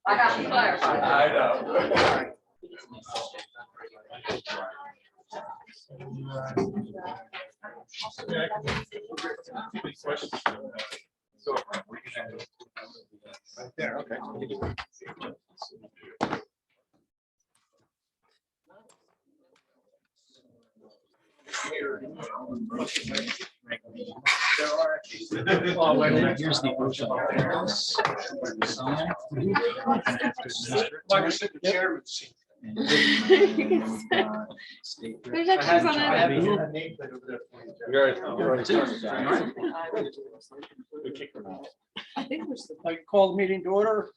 I got to clarify. I know. Right there, okay. Here's the original. There's extras on it. I think I call the meeting to order.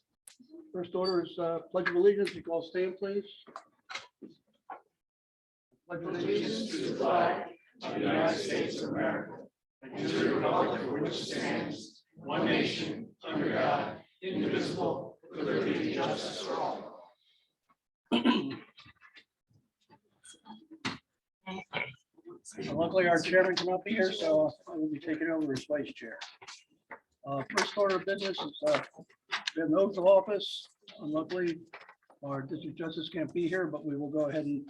First order is pledge of allegiance. You all stand, please. Pledge of allegiance To the flag of the United States of America and to the republic for which it stands, one nation, under God, indivisible, with liberty and justice for all. Luckily, our chairman cannot be here, so I will be taking over as vice chair. First order of business is we have an oath of office. Luckily, our district justice can't be here, but we will go ahead and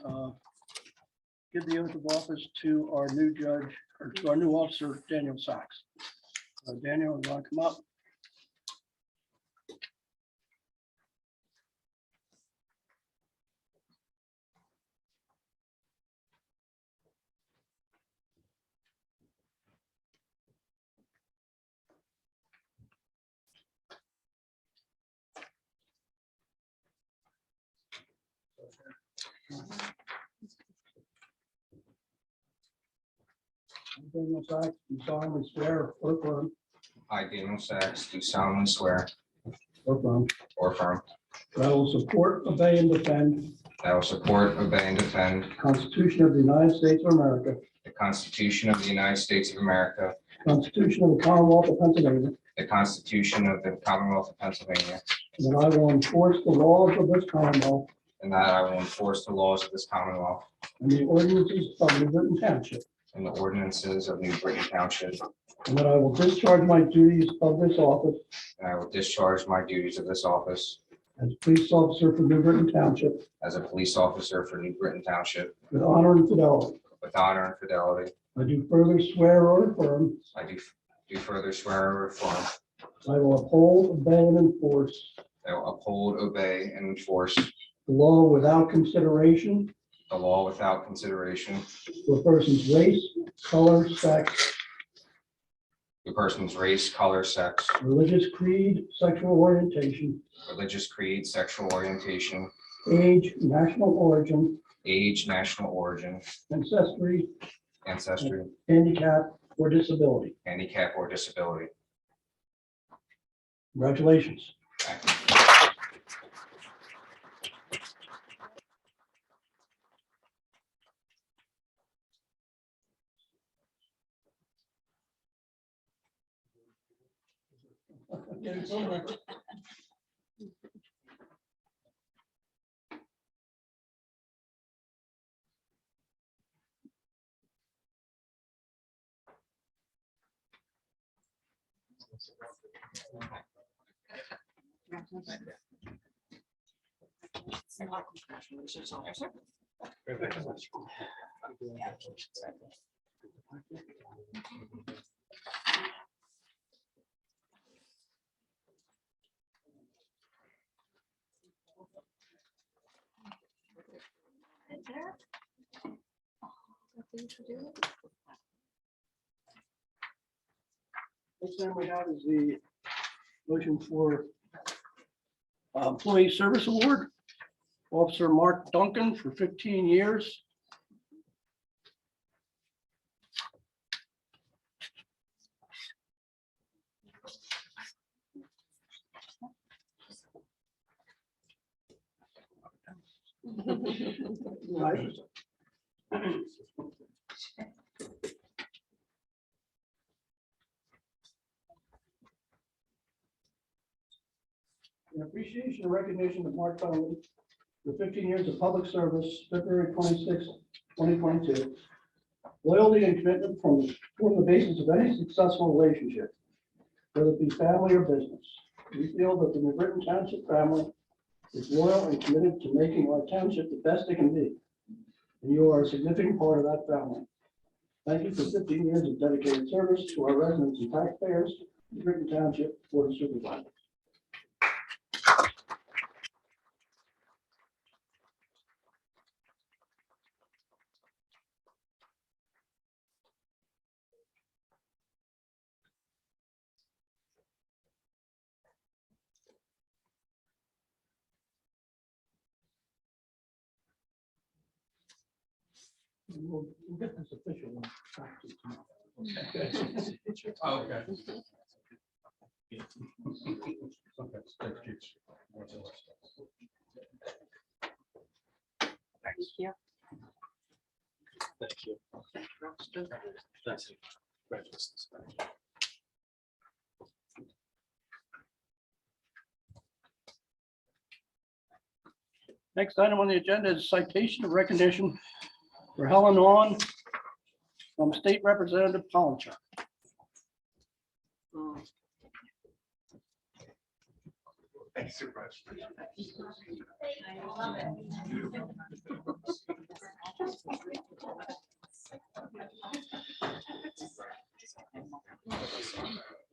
give the oath of office to our new judge, or to our new officer, Daniel Sachs. Daniel, you want to come up? Daniel Sachs, you solemnly swear or affirm. I, Daniel Sachs, do solemnly swear Or affirm. or affirm That I will support, obey, and defend that I will support, obey, and defend the Constitution of the United States of America, the Constitution of the United States of America, the Constitution of the Commonwealth of Pennsylvania, the Constitution of the Commonwealth of Pennsylvania, and that I will enforce the laws of this Commonwealth and that I will enforce the laws of this Commonwealth and the ordinances of New Britain Township, and the ordinances of New Britain Township, and that I will discharge my duties of this office and I will discharge my duties of this office as police officer for New Britain Township as a police officer for New Britain Township with honor and fidelity. with honor and fidelity. I do further swear or affirm I do further swear or affirm I will uphold, obey, and enforce that I will uphold, obey, and enforce the law without consideration the law without consideration to a person's race, color, sex, to a person's race, color, sex, religious creed, sexual orientation, religious creed, sexual orientation, age, national origin, age, national origin, ancestry, ancestry, handicap, or disability. handicap, or disability. Congratulations. Thank you. Next thing we have is the motion for Employee Service Award. Officer Mark Duncan for 15 years. Right. In appreciation and recognition of Mark Duncan, for 15 years of public service, February 26, 2022. Loyalty and commitment form the basis of any successful relationship, whether it be family or business. We feel that the New Britain Township family is loyal and committed to making our township the best it can be, and you are a significant part of that family. Thank you for 15 years of dedicated service to our residents and taxpayers, New Britain Township Board of Supervisors. We'll get this official one back to you tomorrow. Okay. Thank you. Thank you. Thank you. Congratulations. Next item on the agenda is citation of recognition for Helen Haun from State Representative Polinchock. Thank you, Supervisor.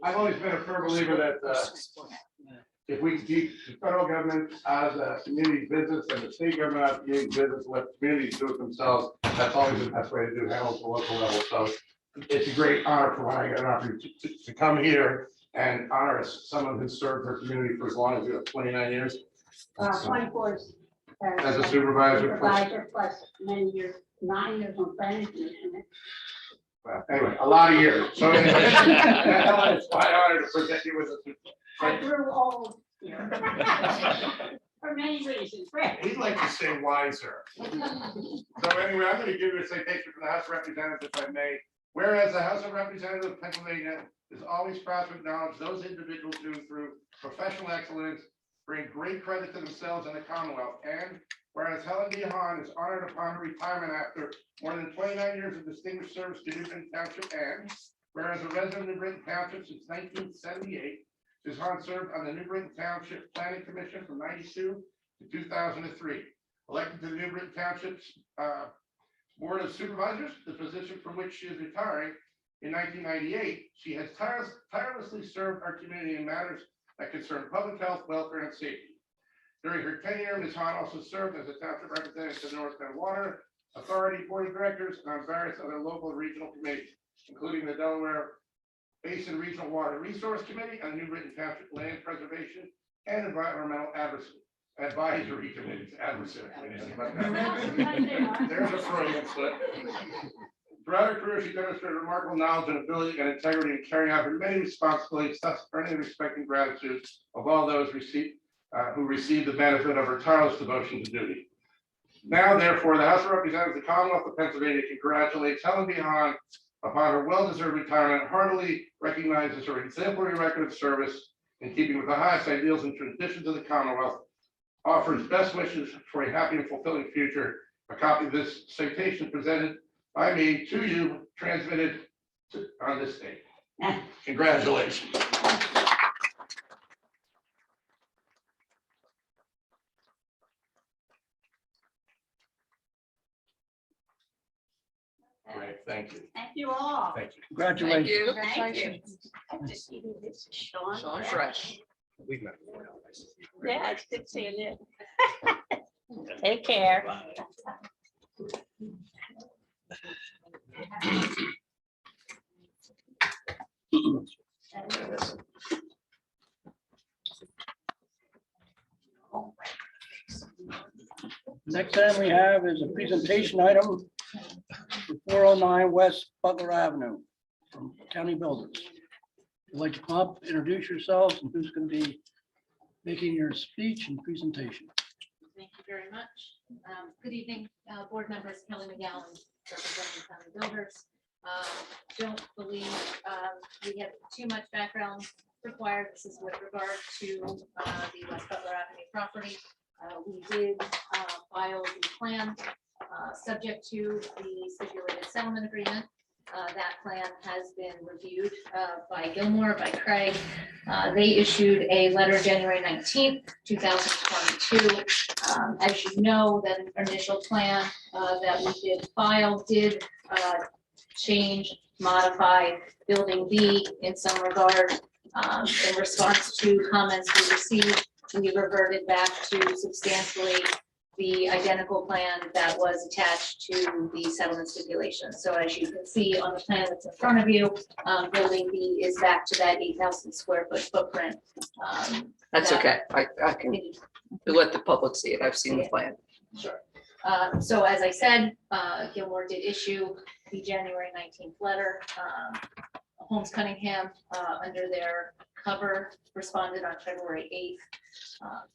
I've always been a firm believer that if we keep the federal government as a community business and the state government as a community business, let communities do it themselves, that's always the best way to do handle at the local level. So it's a great honor for when I get an opportunity to come here and honor someone who served her community for as long as 29 years. 24 As a supervisor. Supervisor plus many years, 9 years on planning commission. Well, anyway, a lot of years. So anyway, Helen, it's my honor to present you with a. I grew old here. For many reasons, Rick. He'd like to say wiser. So anyway, I'm going to give you a citation from the House of Representatives, if I may. Whereas the House of Representatives of Pennsylvania is always proud to acknowledge those individuals who, through professional excellence, bring great credit to themselves and the Commonwealth. And whereas Helen D. Haun is honored upon her retirement after more than 29 years of distinguished service to New Britain Township, and whereas a resident of New Britain Township since 1978, Ms. Haun served on the New Britain Township Planning Commission from 92 to 2003. Elected to the New Britain Township's Board of Supervisors, the position from which she is retiring in 1998, she has tirelessly served our community in matters that concern public health, welfare, and safety. During her tenure, Ms. Haun also served as a township representative to the North Bend Water Authority Board of Directors and on various other local and regional committees, including the Delaware Basin Regional Water Resource Committee and New Britain Township Land Preservation and Environmental Advisory Committees. There's a Freudian slip. Throughout her career, she demonstrated remarkable knowledge and ability and integrity in carrying out her many responsibilities, thus earning the respect and gratitude of all those who received the benefit of her tireless devotion to duty. Now, therefore, the House of Representatives of the Commonwealth of Pennsylvania congratulates Helen D. Haun upon her well-deserved retirement, heartily recognizes her exemplary record of service in keeping with the highest ideals and traditions of the Commonwealth, offers best wishes for a happy and fulfilling future. A copy of this citation presented by me to you, transmitted on this date. Congratulations. Great, thank you. Thank you all. Thank you. Congratulations. Thank you. Sean. Sean Fresh. We've met before now. Yeah, it's good seeing you. Take care. Next item we have is a presentation item for 409 West Butler Avenue from County Builders. Would you like to come up, introduce yourselves, and who's going to be making your speech and presentation? Thank you very much. Good evening, board members, Kelly McGowan, representing County Builders. Don't believe we have too much background required. This is with regard to the West Butler Avenue property. We did file the plan subject to the stipulated settlement agreement. That plan has been reviewed by Gilmore, by Craig. They issued a letter January 19th, 2022. As you know, that initial plan that we did file did change, modify Building B in some regard. In response to comments we received, we reverted back to substantially the identical plan that was attached to the settlement stipulation. So as you can see on the plan that's in front of you, Building B is back to that 8,000 square foot footprint. That's that- okay. I can let the public see it. I've seen the plan. Sure. So as I said, Gilmore did issue the January 19th letter. Holmes Cunningham, under their cover, responded on February 8th.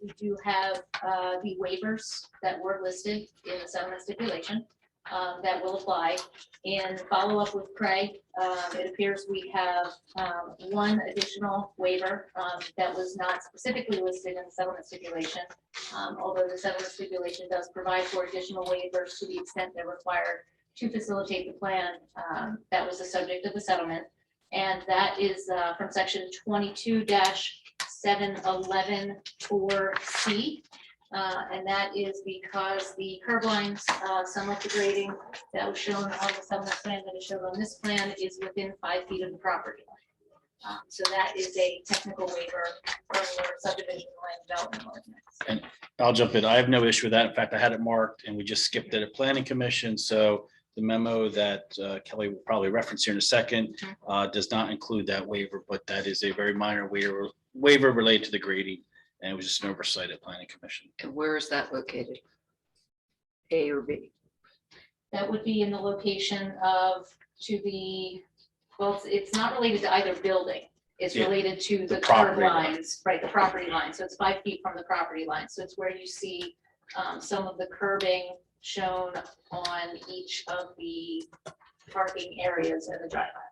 We do have the waivers that were listed in the settlement stipulation that will apply. In follow-up with Craig, it appears we have one additional waiver that was not specifically listed in the settlement stipulation. Although the settlement stipulation does provide for additional waivers to the extent they're required to facilitate the plan, that was the subject of the settlement. And that is from section 22-711-4C. And that is because the curb lines, some of the grading that was shown on the settlement plan that is shown on this plan is within 5 feet of the property line. So that is a technical waiver from your subdivision land development ordinance. I'll jump in. I have no issue with that. In fact, I had it marked and we just skipped it at planning commission. So the memo that Kelly will probably reference here in a second does not include that waiver, but that is a very minor waiver related to the grading. And it was just an oversight at planning commission. And where is that located? A or B? That would be in the location of, to the, well, it's not related to either building. It's Yeah, related to the the curb property line. lines, right, the property line. So it's 5 feet from the property line. So it's where you see some of the curbing shown on each of the parking areas in the driveway.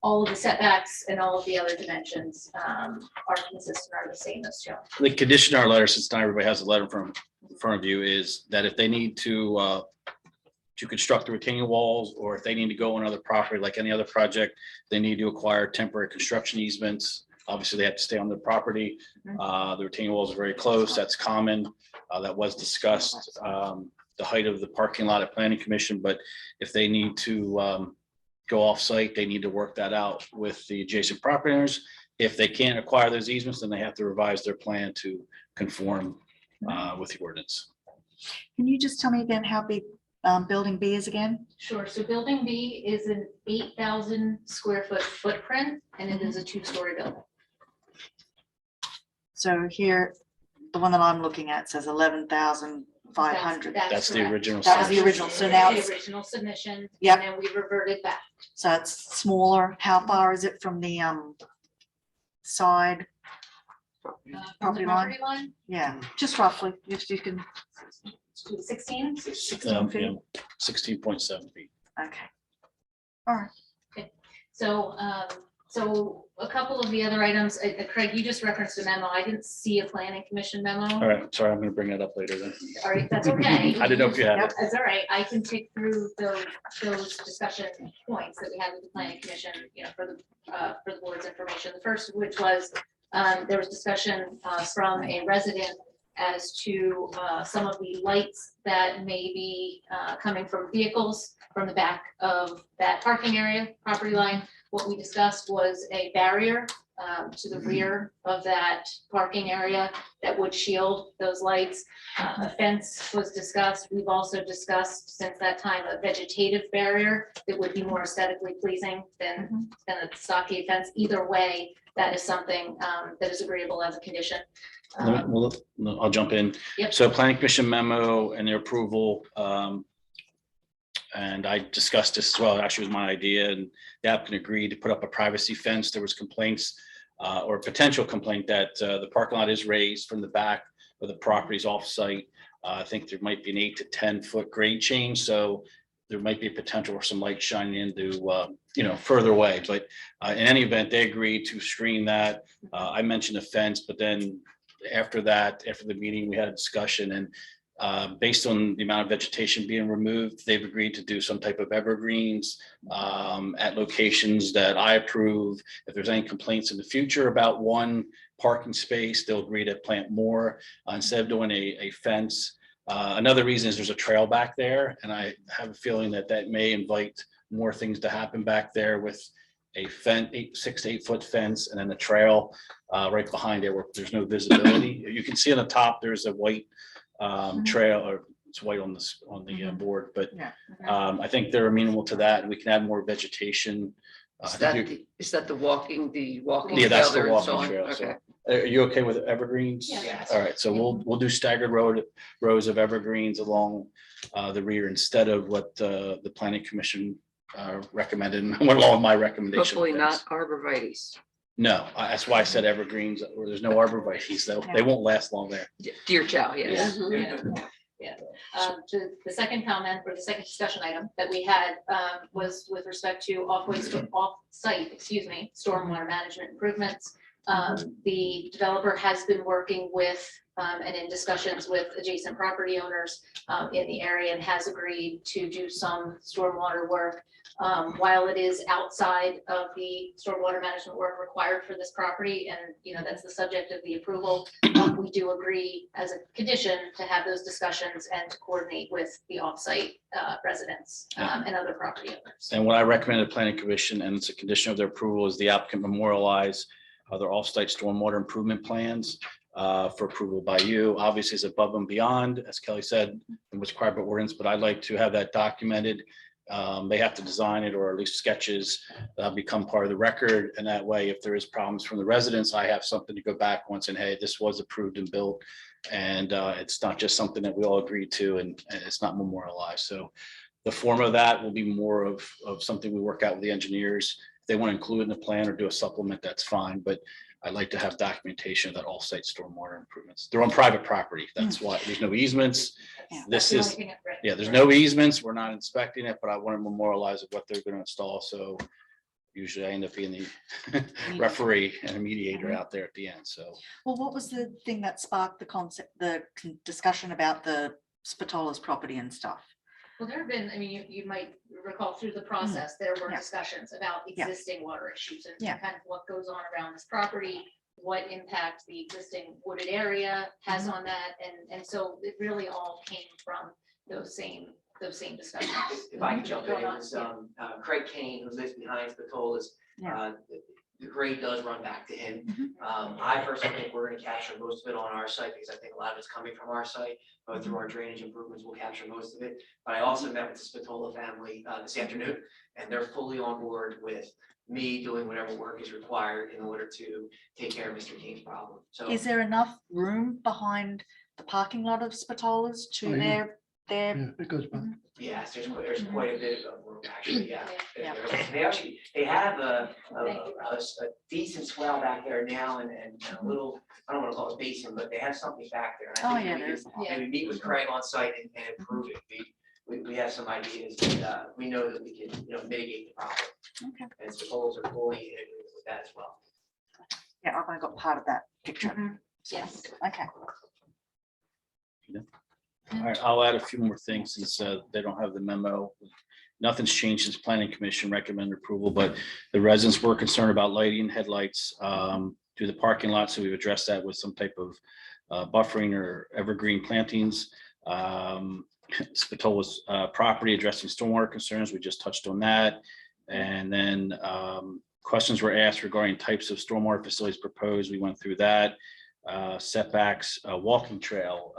All of the setbacks and all of the other dimensions are consistent, are the same as shown. The condition in our letter, since not everybody has a letter from in front of you, is that if they need to construct the retaining walls, or if they need to go on another property like any other project, they need to acquire temporary construction easements. Obviously, they have to stay on the property. The retaining walls are very close. That's common. That was discussed. The height of the parking lot at planning commission, but if they need to go off-site, they need to work that out with the adjacent property owners. If they can't acquire those easements, then they have to revise their plan to conform with the ordinance. Can you just tell me again how big building B is again? Sure. So building B is an 8,000 square foot footprint, and it is a 2-story building. So here, the one that I'm looking at says 11,500. That's the correct. original. That was the submission. original. So now The it's, original submission. Yep. And then we reverted back. so it's smaller. How far is it from the side? From the Property line? property line, Yeah, just roughly, if you can, to 16. 16 feet. 16.7 feet. Okay. All right. So, so a couple of the other items, Craig, you just referenced a memo. I didn't see a planning commission memo. All right, sorry, I'm going to bring that up later then. All right, that's okay. I didn't know if you had it. That's all right. I can take through those discussion points that we had with the planning commission, you know, for the board's information. The first of which was, there was discussion from a resident as to some of the lights that may be coming from vehicles from the back of that parking area, property line. What we discussed was a barrier to the rear of that parking area that would shield those lights. A fence was discussed. We've also discussed since that time a vegetative barrier that would be more aesthetically pleasing than a stockade fence. Either way, that is something that is agreeable as a condition. I'll jump in. Yep. So planning commission memo and their approval. And I discussed this as well. It actually was my idea, and the applicant agreed to put up a privacy fence. There was complaints or potential complaint that the parking lot is raised from the back of the properties off-site. I think there might be an 8 to 10 foot grade change. So there might be potential for some light shining into, further away, but in any event, they agreed to screen that. I mentioned a fence, but then after that, after the meeting, we had a discussion, and based on the amount of vegetation being removed, they've agreed to do some type of evergreens at locations that I approve. If there's any complaints in the future about one parking space, they'll agree to plant more instead of doing a fence. Another reason is there's a trail back there, and I have a feeling that that may invite more things to happen back there with a fence, 6 to 8 foot fence, and then the trail right behind it where there's no visibility. You can see on the top, there's a white trail, or it's white on the board, but Yeah. I think they're amenable to that, and we can add more vegetation. Is I that, think you- is that the walking Yeah, that's trail the they're walking installing? trail. So, Okay. are you okay with evergreens? Yeah. All right, so we'll do staggered rows of evergreens along the rear instead of what the planning commission recommended, and went along with my recommendation. Hopefully of not fence. arborvitae's. No, that's why I said evergreens, or there's no arborvitae's, they won't last long there. Deer chow, yes. To the second comment, or the second discussion item that we had was with respect to off-site, stormwater management improvements. The developer has been working with and in discussions with adjacent property owners in the area, and has agreed to do some stormwater work. While it is outside of the stormwater management work required for this property, and that's the subject of the approval, we do agree as a condition to have those discussions and to coordinate with the offsite residents and other property owners. And what I recommended the planning commission, and it's a condition of their approval, is the applicant memorialize their off-site stormwater improvement plans for approval by you. Obviously, it's above and beyond, as Kelly said, and what's required by ordinance, but I'd like to have that documented. They have to design it, or at least sketches become part of the record. And that way, if there is problems from the residents, I have something to go back once and, hey, this was approved and built. And it's not just something that we all agreed to, and it's not memorialized. So the form of that will be more of something we work out with the engineers. If they want to include in the plan or do a supplement, that's fine. But I'd like to have documentation of that all-site stormwater improvements. They're on private property. That's why there's no easements. Yeah. This That's the is, only thing, right. yeah, there's no easements. We're not inspecting it, but I want to memorialize what they're going to install. So usually I end up being the referee and a mediator out there at the end. So Well, what was the thing that sparked the discussion about the Spatola's property and stuff? Well, there have been, you might recall through the process, there were Yeah. discussions about Yeah. existing water issues and Yeah. kind of what goes on around this property, what impact the existing wooded area has on that. And so it really all came from those same discussions. If I can jump in, Going it on, was Craig Kane, who lives behind Spatola's. Yeah. The grade does run back to him. Mhm. I personally think we're gonna capture most of it on our site, because I think a lot of it's coming from our site. But through our drainage improvements, we'll capture most of it. But I also met with the Spatola family this afternoon, and they're fully on board with me doing whatever work is required in order to take care of Mr. Kane's problem. So Is there enough room behind the parking lot of Spatola's to Oh, yeah. their, Yeah, it goes back. yes, there's quite a bit of room, actually, yeah. Yeah. They have a Thank you, Rob. decent swell back there now, and a little, I don't wanna call it basin, but they have something back there. And oh I think yeah, we there's. could maybe meet with Craig on site and improve it. We have some ideas, and we know that we can, mitigate the problem. Okay. And Spatolas are fully in agreement with that as well. Yeah, I've only got part of that picture. Mhm. Yes. Okay. all right, I'll add a few more things since they don't have the memo. Nothing's changed since planning commission recommended approval, but the residents were concerned about lighting headlights through the parking lot. So we've addressed that with some type of buffering or evergreen plantings. Spatola's property addressing stormwater concerns. We just touched on that. And then questions were asked regarding types of stormwater facilities proposed. We went through that. Setbacks, walking trail.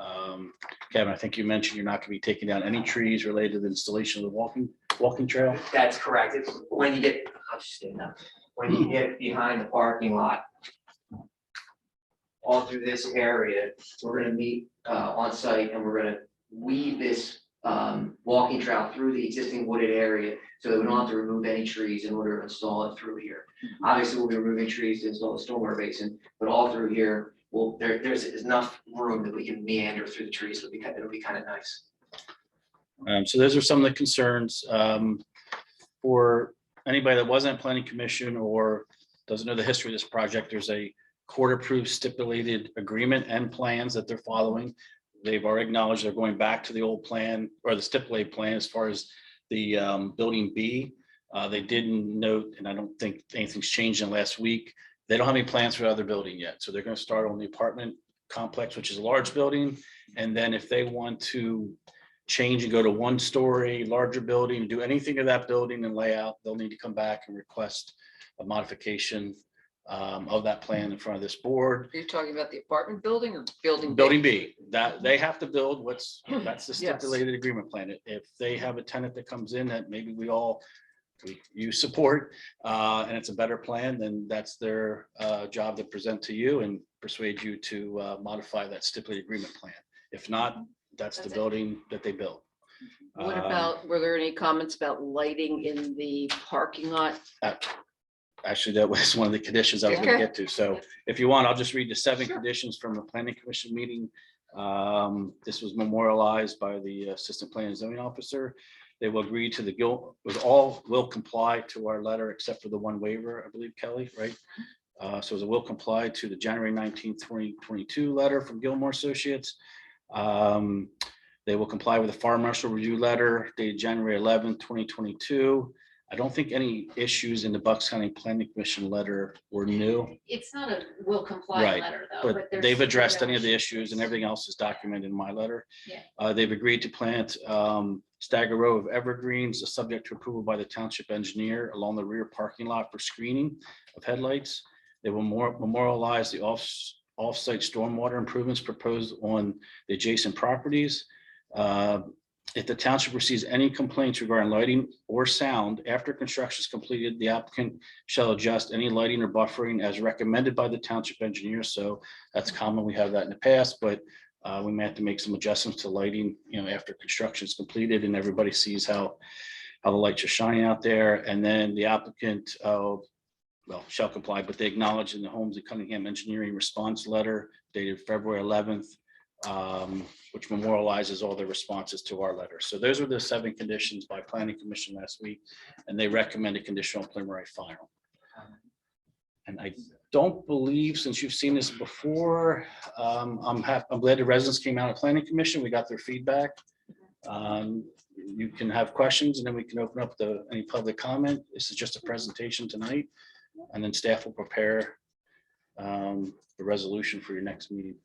Kevin, I think you mentioned you're not going to be taking down any trees related to the installation of the walking trail. That's correct. It's when you get, I'll just stand up. When you get behind the parking lot, all through this area, we're gonna meet on site, and we're gonna weave this walking trail through the existing wooded area, so that we don't have to remove any trees in order to install it through here. Obviously, we'll be removing trees to install the stormwater basin, but all through here, there's enough room that we can meander through the trees. It'll be kind of nice. So those are some of the concerns. For anybody that wasn't planning commission or doesn't know the history of this project, there's a court-approved stipulated agreement and plans that they're following. They've already acknowledged they're going back to the old plan or the stipulated plan as far as the building B. They didn't note, and I don't think anything's changed in the last week. They don't have any plans for the other building yet. So they're going to start on the apartment complex, which is a large building. And then if they want to change and go to 1-story, larger building, do anything to that building and layout, they'll need to come back and request a modification of that plan in front of this board. Are you talking about the apartment building or building? B? Building B, that they have to build that's the Yes. stipulated agreement plan. If they have a tenant that comes in that maybe you support, and it's a better plan, then that's their job to present to you and persuade you to modify that stipulated agreement plan. If not, that's the That's it. building that they built. What about, were there any comments about lighting in the parking lot? Actually, that was one of the conditions I was gonna Okay. get to. So if you want, I'll just read the 7 Sure. conditions from the planning commission meeting. This was memorialized by the assistant planning and zoning officer. They will agree to all will comply to our letter except for the one waiver, I believe, Kelly, right? So it will comply to the January 19th, 2022 letter from Gilmore Associates. They will comply with the fire marshal review letter dated January 11th, 2022. I don't think any issues in the Bucks County Planning Commission letter were new, It's not a will comply Right, letter though. but there's they've addressed no any of the issues and everything else is documented in my letter. Yeah. They've agreed to plant stagger row of evergreens, subject to approval by the township engineer along the rear parking lot for screening of headlights. They will memorialize the off-site stormwater improvements proposed on the adjacent properties. If the township receives any complaints regarding lighting or sound after construction is completed, the applicant shall adjust any lighting or buffering as recommended by the township engineer. So that's common. We have that in the past, but we may have to make some adjustments to lighting, after construction is completed and everybody sees how the lights are shining out there. And then the applicant, shall comply, but they acknowledge in the Holmes and Cunningham engineering response letter dated February 11th, which memorializes all the responses to our letter. So those are the 7 conditions by planning commission last week, and they recommend a conditional preliminary final. And I don't believe, since you've seen this before, I'm glad the residents came out of planning commission. We got their feedback. You can have questions and then we can open up any public comment. This is just a presentation tonight. And then staff will prepare the resolution for your next meeting.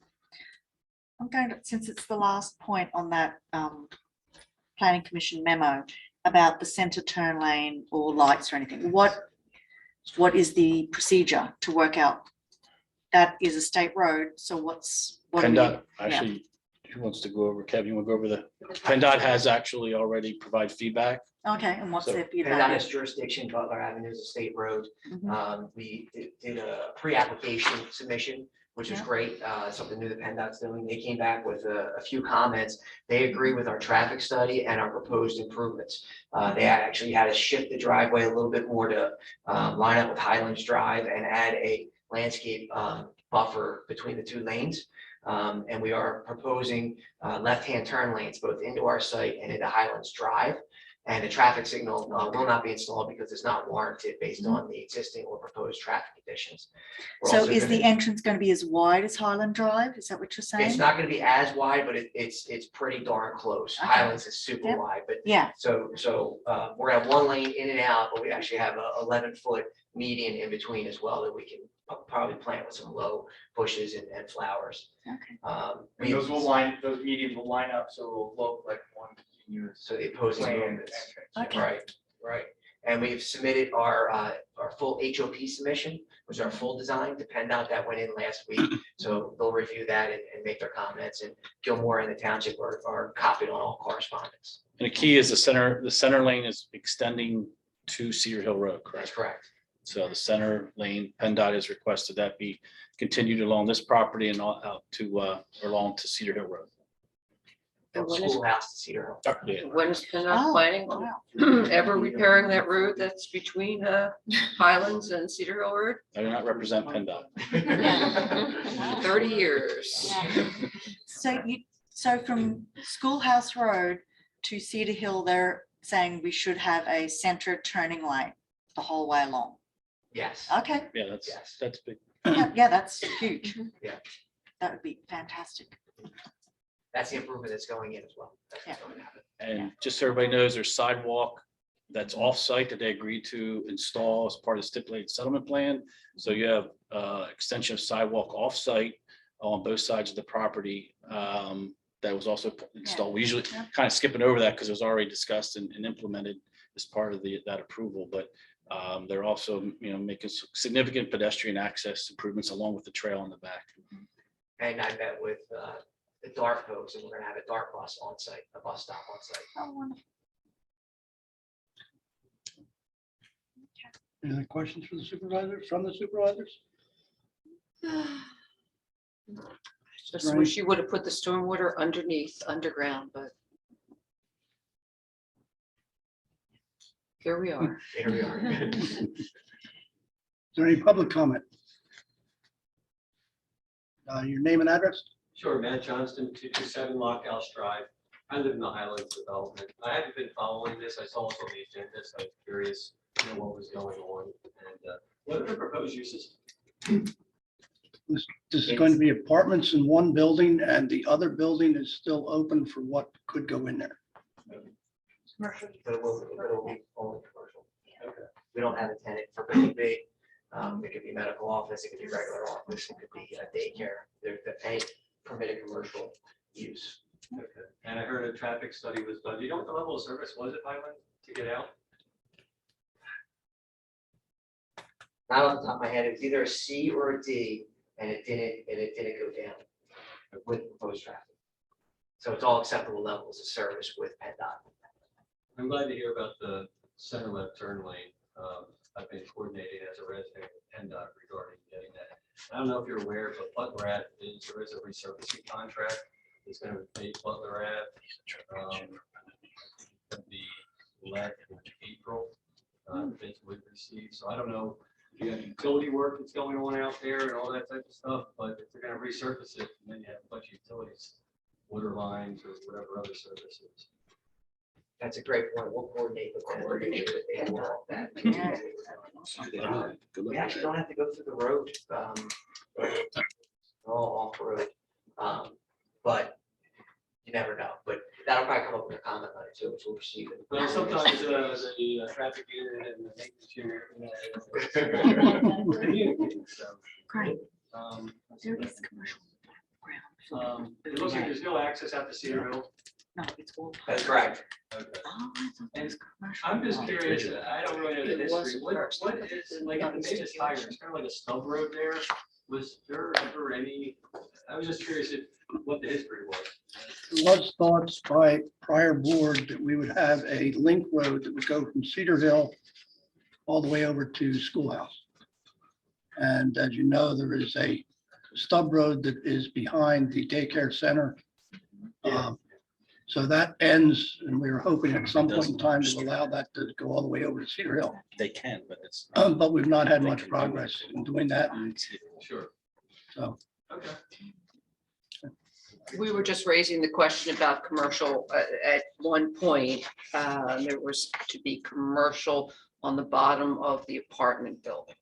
I'm going to, since it's the last point on that planning commission memo about the center turn lane or lights or anything, what is the procedure to work out? That is a state road, so what do we? PennDOT, actually, who wants to go over, Kevin, you want to go over PennDOT has actually already provided feedback. Okay, and what's So, their PennDOT feedback? has jurisdiction, Butler Avenue is a state road. Mhm. We did a pre-application submission, which is Yeah. great, something new that PennDOT's doing. They came back with a few comments. They agree with our traffic study and our proposed improvements. They actually had to shift the driveway a little bit more to line up with Highlands Drive and add a landscape buffer between the 2 lanes. And we are proposing left-hand turn lanes both into our site and into Highlands Drive. And the traffic signal will not be installed because it's not warranted based on the existing or proposed traffic conditions. We're So also is the gonna- entrance going to be as wide as Highland Drive? Is that what you're saying? It's not gonna be as wide, but it's pretty darn close. Okay. Highlands is super Yep. wide, but Yeah, so we're gonna have 1 lane in and out, but we actually have a 11-foot median in between as well that we can probably plant with some low bushes and flowers. okay. And We- those medians will line up, so it will look like one continuous So the opposing plan. movements. Okay. Right. And we've submitted our full HOP submission, which is our full design to PennDOT that went in last week. So they'll review that and make their comments, and Gilmore and the township are copied on all correspondence. And the key is the center lane is extending to Cedar Hill Road, That's correct? correct. So the center lane, PennDOT has requested that be continued along this property and out to along to Cedar Hill Road. And From when is- schoolhouse to Cedar Hill. Yeah. When is PennDOT Oh, planning wow. on ever repairing that road that's between Highlands and Cedar Hill Road? I do not represent PennDOT. 30 years. So from Schoolhouse Road to Cedar Hill, they're saying we should have a center turning lane the whole way along. Yes. Okay, Yeah, Yes. that's big. yeah, that's huge. Yeah. That would be fantastic. That's the improvement that's going in as well. That's what's going to happen. And just so everybody knows, there's sidewalk that's off-site that they agreed to install as part of the stipulated settlement plan. So you have extension of sidewalk off-site on both sides of the property. That was also installed. We usually Yeah. kind of skipping over that because it was already discussed and implemented as part of that approval. But they're also, making significant pedestrian access improvements along with the trail in the back. And I met with the DART folks, and we're gonna have a DART bus on site, a bus stop on site. Oh, wonderful. Any other questions for the supervisors, from the supervisors? Just wish you would have put the stormwater underground, but here we are. Here we are. Is there any public comment? Your name and address? Sure, Matt Johnston, 227 Lockhouse Drive. I live in the Highlands Development. I haven't been following this. I saw it on the agenda, so I was curious, what was going on. And what are the proposed uses? This is going to be apartments in one building and the other building is still open for what could go in there. Commercial. But it will be only commercial. Okay. We don't have a tenant for B. It could be medical office, it could be regular office, it could be a daycare. There's any permitted commercial use. Okay. And I heard a traffic study was done. Do you know what the level of service was at Highland to get out? Not off the top of my head, it was either a C or a D, and it didn't go down with proposed traffic. So it's all acceptable levels of service with PennDOT. I'm glad to hear about the center left turn lane. I've been coordinating as a resident with PennDOT regarding getting that. I don't know if you're aware, but Butler Ave there is a resurfacing contract. It's going to replace Butler Ave. The last in April, bids we received. So I don't know if you have utility work that's going on out there and all that type of stuff, but if they're going to resurface it, and then you have a bunch of utilities, water lines or whatever other services. That's a great point. We'll coordinate with them. We're gonna do it and all that. We actually don't have to go through the road. We're all off road. But you never know, but that'll probably come up in a comment letter too, which we'll receive it. Well, sometimes the traffic unit and the maintenance unit. So, Great. There is commercial. It looks like there's no access out to Cedar Hill. No, it's all. That's correct. Okay. Oh, I thought it was commercial. I'm just curious, I don't really know the It was history. What first, what but is, it's like, not at the Mavis Tire, it's kind of like a stub road there. Was there ever any, I was just curious what the history was. It was thoughts by prior board that we would have a link road that would go from Cedar Hill all the way over to Schoolhouse. And as you know, there is a stub road that is behind the daycare center. Yeah. So that ends, and we were hoping at some point in time to allow that to go all the way over to Cedar Hill. They can, but it's. But we've not had much progress in doing that. Sure. So Okay. We were just raising the question about commercial at one point. There was to be commercial on the bottom of the apartment building.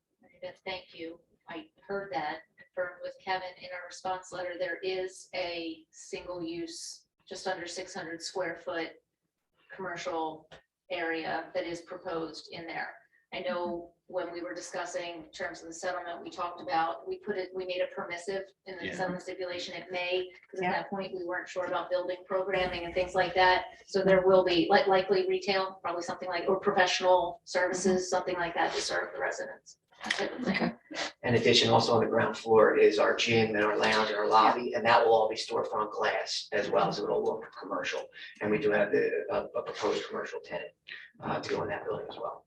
Thank you. I heard that confirmed with Kevin in our response letter. There is a single use, just under 600 square foot commercial area that is proposed in there. I know when we were discussing in terms of the settlement, we talked about, we made a permissive in the Yeah. settlement stipulation at May, because at Yeah. that point, we weren't sure about building programming and things like that. So there will be likely retail, probably something like, or professional services, something like that to serve the residents. that type of thing. Okay. In addition, also on the ground floor is our gym and our lounge and our lobby, and that will all be storefront glass as well, so it'll look commercial. And we do have a proposed commercial tenant to go in that building as well.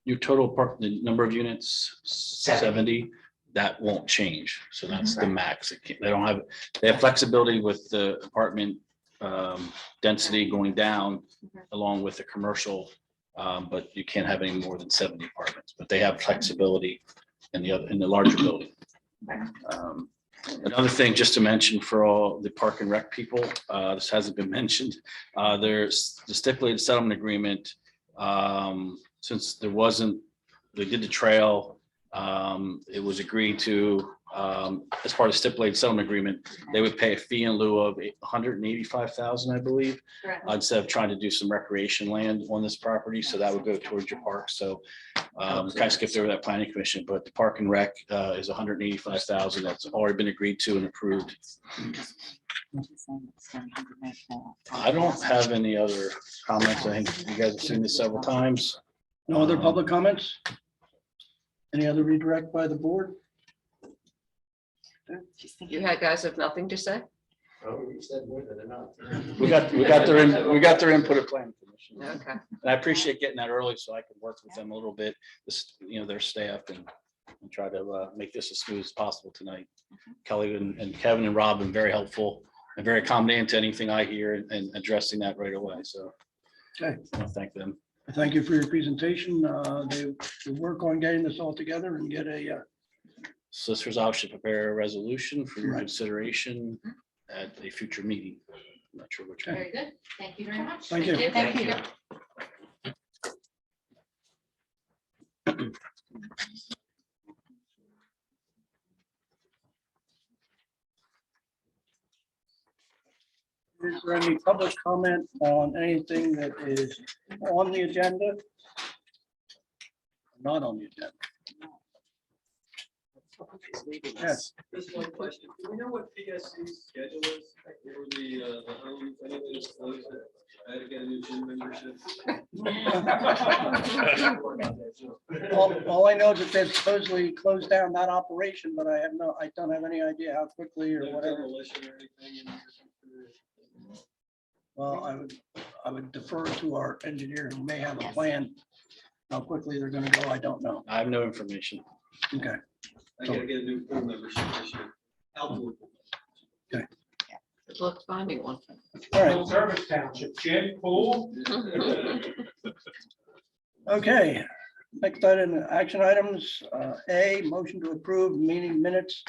Your total the number of units, 70, that won't change. So that's the max. They don't have, they have flexibility with the apartment density going down along with the commercial, but you can't have any more than 70 apartments, but they have flexibility in the larger building. Another thing, just to mention for all the park and rec people, this hasn't been mentioned, there's the stipulated settlement agreement. Since there wasn't, they did the trail, it was agreed to, as part of stipulated settlement agreement, they would pay a fee in lieu of $185,000, I believe, Correct. instead of trying to do some recreation land on this property. So that would go towards your park. So kind of skipped over that planning commission, but the park and rec is $185,000. That's already been agreed to and approved. I don't have any other comments. I think you guys have seen this several times. No other public comments? Any other redirect by the board? You had guys have nothing to say? Oh, you said more than enough. We got their input at planning commission. Okay. And I appreciate getting that early so I can work with them a little bit, this, their staff and try to make this as smooth as possible tonight. Kelly and Kevin and Rob have been very helpful and very accommodating to anything I hear and addressing that right away. So Okay. I want to thank them. Thank you for your presentation. They work on getting this all together and get a, Solicitor's office should prepare a resolution for your Right. consideration at a future meeting. I'm not sure which one. Very good. Thank you very much. Thank you. Thank you. is there any public comment on anything that is on the agenda? Not on the agenda. Yes, Just one question. Do we know what PSC's schedule is for the homes? I know they disclosed it. I had to get a new gym membership. all I know is that they've supposedly closed down that operation, but I don't have any idea how quickly or No whatever. demolition or anything in there? Well, I would defer to our engineer who may have a plan. How quickly they're gonna go, I don't know. I have no information. Okay, I gotta get a new pool membership this year. Outdoor pool. Good luck finding one. all right, Service Township, gym, pool. okay. Next item, action items, A, motion to approve meeting minutes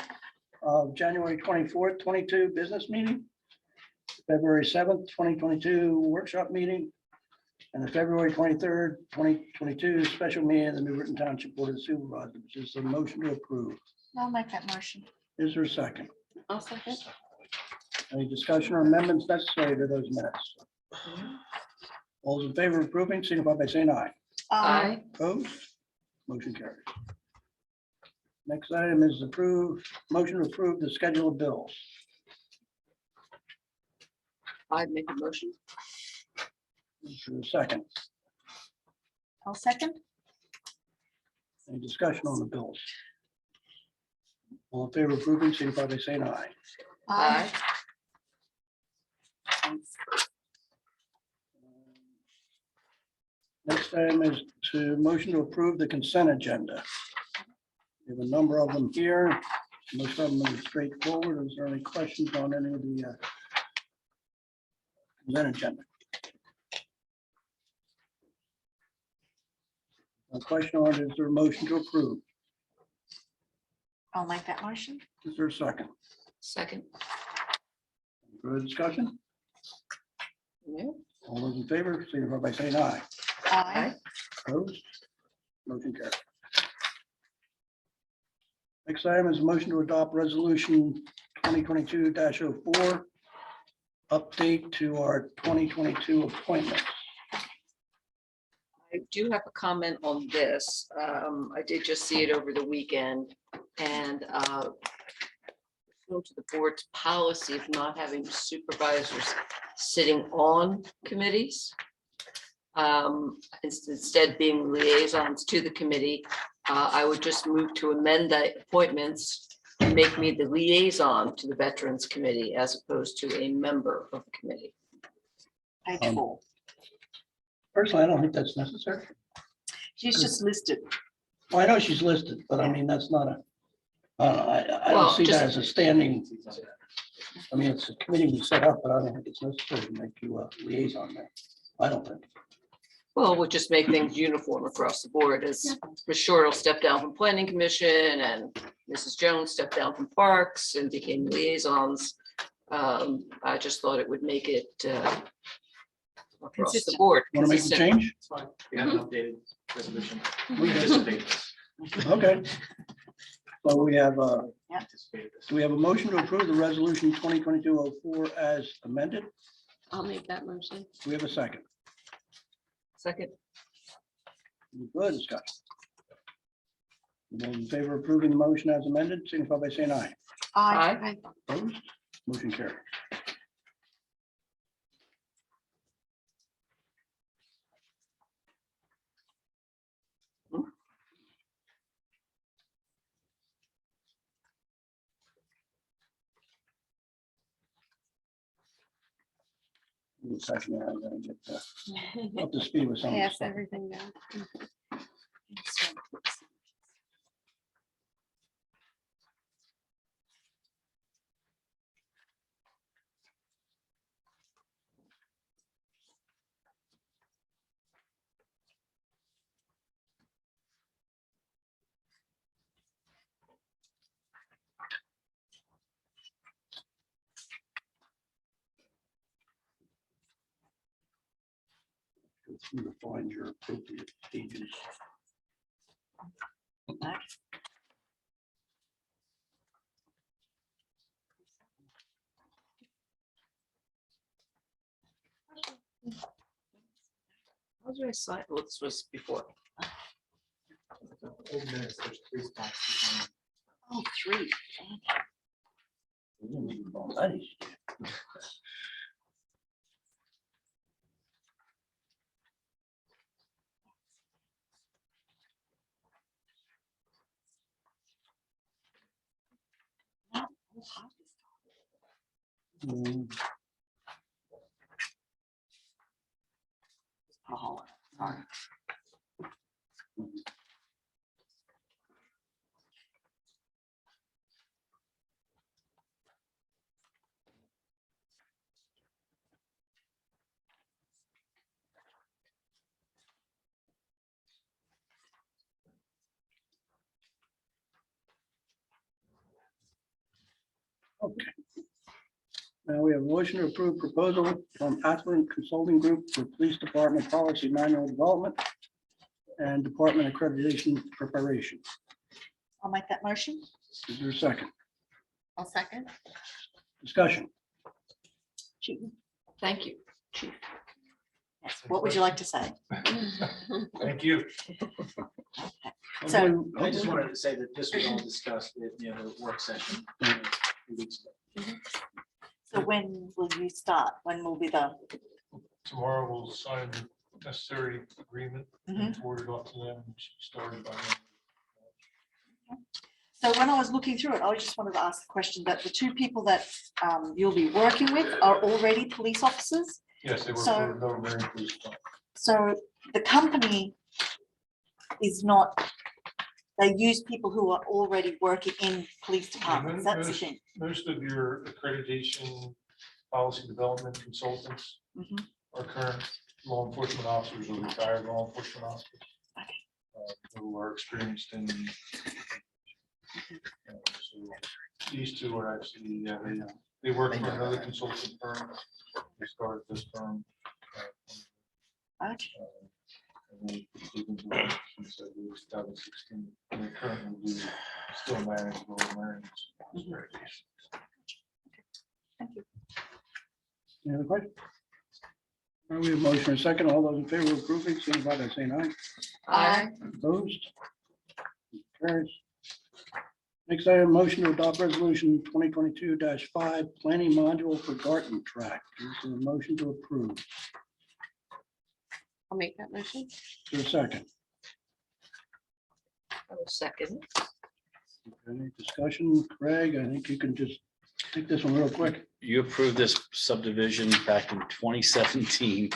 of January 24th, 22 business meeting, February 7th, 2022 workshop meeting, and the February 23rd, 2022 special meeting of the New Britain Township Board of Supervisors. Is a motion to approve. I'll make that motion. Is there a second? I'll second. Any discussion or amendments necessary to those minutes? All those in favor of approving, signify by saying aye. Aye. Opposed? Motion carries. Next item is motion to approve the schedule of bills. I'd make a motion. Is there a second? I'll second. Any discussion on the bills? All in favor of approving, signify by saying aye. Aye. Next item is to motion to approve the consent agenda. We have a number of them here. Most of them are straightforward. Is there any questions on any of the consent agenda? A question on it, is there a motion to approve? I'll make that motion. Is there a second? Second. Further discussion? No. All those in favor, signify by saying aye. Aye. Opposed? Motion carried. Next item is a motion to adopt resolution 2022-04, update to our 2022 appointments. I do have a comment on this. I did just see it over the weekend and go to the board's policy of not having supervisors sitting on committees. Instead being liaisons to the committee, I would just move to amend the appointments and make me the liaison to the Veterans Committee as opposed to a member of the committee. Page 4. Personally, I don't think that's necessary. She's just listed. Well, I know she's listed, but I mean, that's not a, I Well, don't see that just- as a standing. I mean, it's a committee we set up, but I don't think it's necessary to make you a liaison there. I don't think. Well, we'll just make things uniform across the board as Ms. Short will step down from planning commission and Mrs. Jones stepped down from parks and became liaisons. I just thought it would make it across the Consistent. board. Want to make the consistent. change? It's fine. We have an updated resolution. We We anticipate this. Okay. So we have, Anticipate this. do we have a motion to approve the resolution 2022-04 as amended? I'll make that motion. Do we have a second? Second, Good discussion. Those in favor of approving the motion as amended, signify by saying aye. aye. Opposed? Motion carries. Give me a second, I'm gonna get up to speed with some of this Pass stuff. everything down. Go through to find your appropriate pages. How did I sign? Well, this was before. Old minutes, there's 3 spots. Oh, 3. That is- Mm, Oh, sorry. Okay. Now we have a motion to approve proposal from Athearn Consulting Group for Police Department Policy Manual Development and Department Accreditation Preparation. I'll make that motion. Is there a second? I'll second. Discussion. Thank you. Yes. What would you like to say? Thank you. So- I just wanted to say that this was all discussed at the other work session. A few weeks ago. So when will you start? When will be the, Tomorrow we'll sign the necessary agreement Mhm. and forward it off to them and should be started by then. so when I was looking through it, I just wanted to ask the question that the 2 people that you'll be working with are already police officers. Yes, they work So- for Northern Marion Police Department. So the company is not, they use people who are already working in police departments. That's the thing. Most of your accreditation policy development consultants Mhm. are current law enforcement officers or retired law enforcement officers. Who are experienced in. So these 2 are actually, yeah, they work for another consulting firm. They started this firm. Okay. And they've been doing it since 2016. And they currently do still manage Northern Marion's accreditation. Thank you. Any other questions? All right, we have a motion and a second. All those in favor of approving, signify by saying aye. Aye. Opposed? Carries. Next item, motion to adopt resolution 2022-5, planning module for Garten Track. Is there a motion to approve? I'll make that motion. Is there a second? I will second. Any discussion? Craig, I think you can just take this one real quick. You approved this subdivision back in 2017.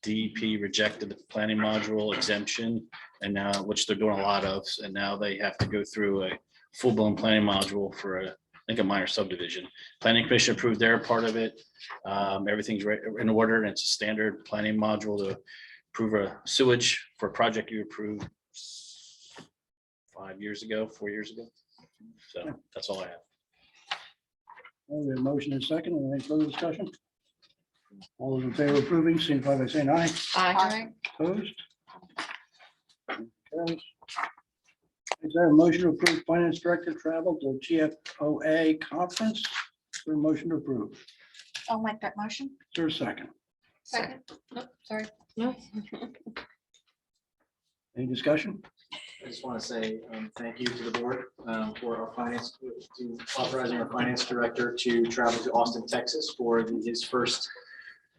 DEP rejected the planning module exemption and now, which they're doing a lot of, and now they have to go through a full-blown planning module for I think a minor subdivision. Planning Commission approved their part of it. Everything's in order and it's a standard planning module to approve a sewage for a project you approved 5 years ago, 4 years ago. So that's all I have. Well, we have a motion and a second. Any further discussion? All those in favor of approving, signify by saying aye. Aye. Opposed? Carries. Is there a motion to approve finance director travel to GFOA conference? Is there a motion to approve? Is I'll make that motion. there a second? Second. Nope, sorry. Any discussion? I just want to say thank you to the board for our finance, to authorizing our finance director to travel to Austin, Texas for his first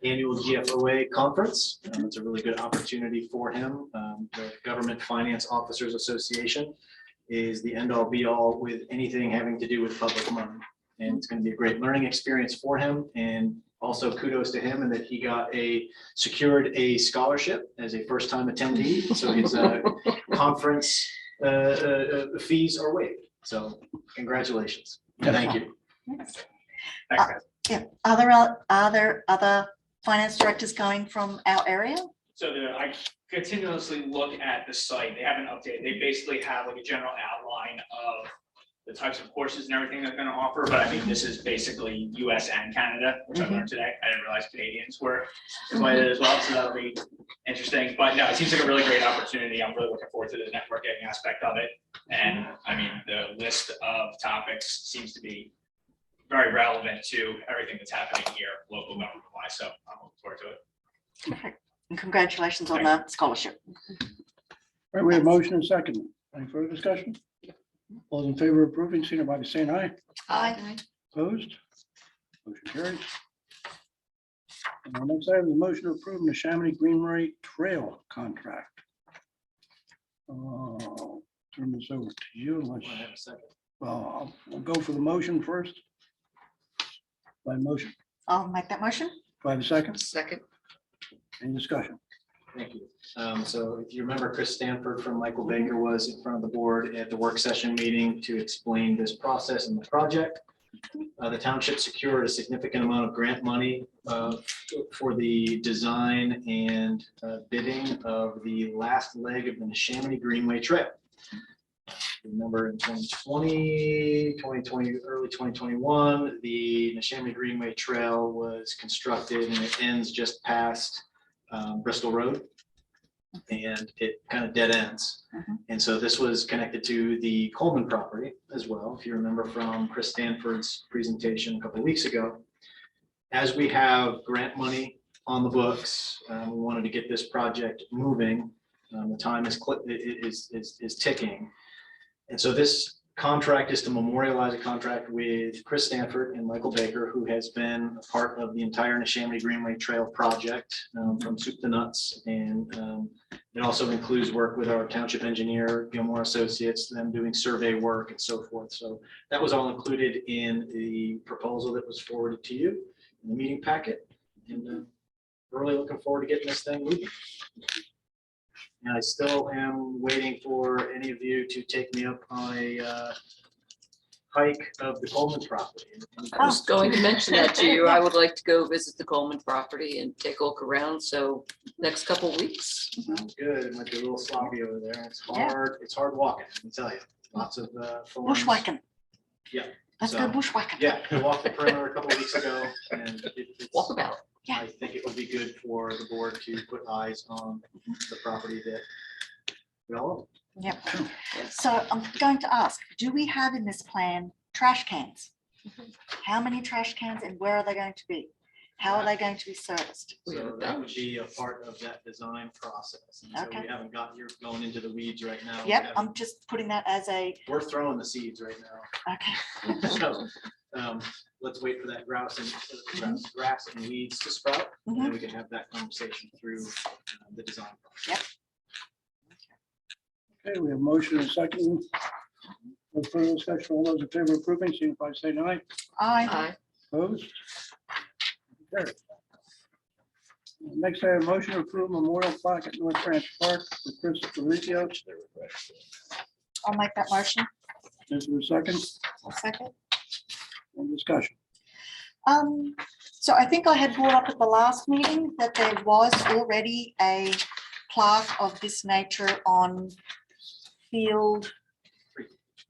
annual GFOA conference. It's a really good opportunity for him. The Government Finance Officers Association is the end all be all with anything having to do with public money. And it's going to be a great learning experience for him. And also kudos to him and that he secured a scholarship as a first time attendee. So his conference fees are waived. So congratulations. Thank you. Thanks, guys. Yeah, are there other finance directors going from our area? So I continuously look at the site. They haven't updated. They basically have like a general outline of the types of courses and everything they're going to offer. But I mean, this is basically US and Canada, which I learned today. I didn't realize Canadians were invited as well. So that'll be interesting. But no, it seems like a really great opportunity. I'm really looking forward to the networking aspect of it. And I mean, the list of topics seems to be very relevant to everything that's happening here, local government wise. So I'm looking forward to it. Perfect. And congratulations on the scholarship. All right, we have motion and second. Any further discussion? All those in favor of approving, signify by saying aye. Aye. Opposed? Motion carries. And our next item is a motion to approve the Chamonix Greenway Trail contract. Turn this over to you unless, I have a second. well, we'll go for the motion first. By motion, I'll make that motion. by the second, Second. any discussion? Thank you. So if you remember, Chris Stanford from Michael Baker was in front of the board at the work session meeting to explain this process and the project. The township secured a significant amount of grant money for the design and bidding of the last leg of the Chamonix Greenway Trail. Remember in 2020, early 2021, the Chamonix Greenway Trail was constructed and it ends just past Bristol Road. And it kind of dead ends. And so this was connected to the Coleman property as well. If you remember from Chris Stanford's presentation a couple of weeks ago, as we have grant money on the books, we wanted to get this project moving. The time is ticking. And so this contract is to memorialize a contract with Chris Stanford and Michael Baker, who has been a part of the entire Chamonix Greenway Trail project from soup to nuts. And it also includes work with our township engineer, Gilmore Associates, them doing survey work and so forth. So that was all included in the proposal that was forwarded to you in the meeting packet. And we're really looking forward to getting this thing moving. And I still am waiting for any of you to take me up on a hike of the Coleman property. I was going to mention that to you. I would like to go visit the Coleman property and take a look around. So next couple weeks. Sounds good. It might be a little sloppy over there. It's hard. It's hard walking, I can tell you. Lots of thorns. Bushwhacking. Yeah. Let's go So, bushwhacking. Yeah, I walked the perimeter a couple of weeks ago and it's. Walkabout. Yeah. I think it would be good for the board to put eyes on the property that we all own. Yep. So I'm going to ask, do we have in this plan trash cans? How many trash cans and where are they going to be? How are they going to be serviced? So that would be a part of that design process. And so Okay. we haven't got, you're going into the weeds right now. We Yep, haven't- I'm just putting that as a, We're throwing the seeds right now. okay. So let's wait for that grass and weeds to sprout. And then we can have that conversation through the design. process. Okay, we have motion and second. No further discussion. All those in favor of approving, signify by saying aye. Aye. Opposed? Carried. Next, I have a motion to approve memorial plaque at North Branch Park for Christopher Riccio. I'll make that motion. Is there a second? A second. Any discussion? So I think I had brought up at the last meeting that there was already a plaque of this nature on field